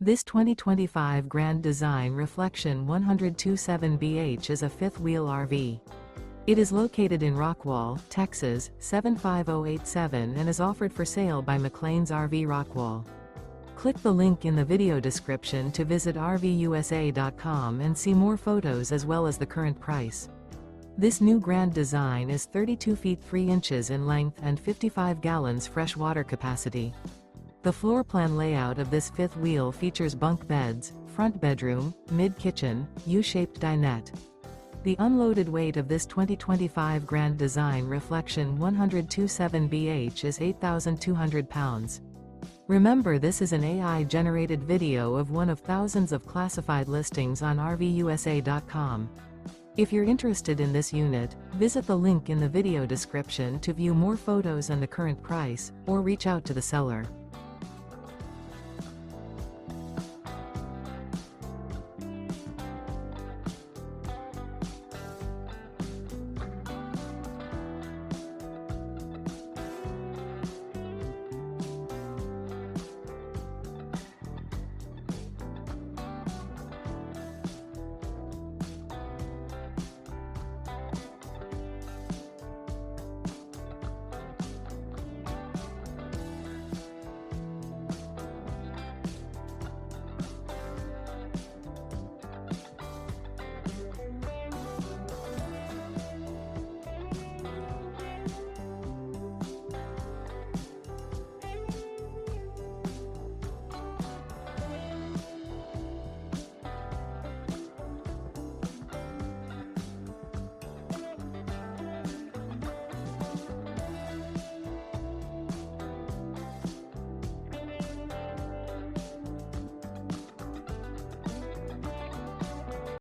This 2025 Grand Design Reflection 127BH is a fifth-wheel RV. It is located in Rockwall, Texas, 75087 and is offered for sale by McClain's RV Rockwall. Click the link in the video description to visit RVUSA.com and see more photos as well as the current price. This new Grand Design is 32 feet 3 inches in length and 55 gallons fresh water capacity. The floor plan layout of this fifth wheel features bunk beds, front bedroom, mid-kitchen, U-shaped dinette. The unloaded weight of this 2025 Grand Design Reflection 127BH is 8,200 pounds. Remember, this is an AI-generated video of one of thousands of classified listings on RVUSA.com. If you're interested in this unit, visit the link in the video description to view more photos and the current price, or reach out to the seller.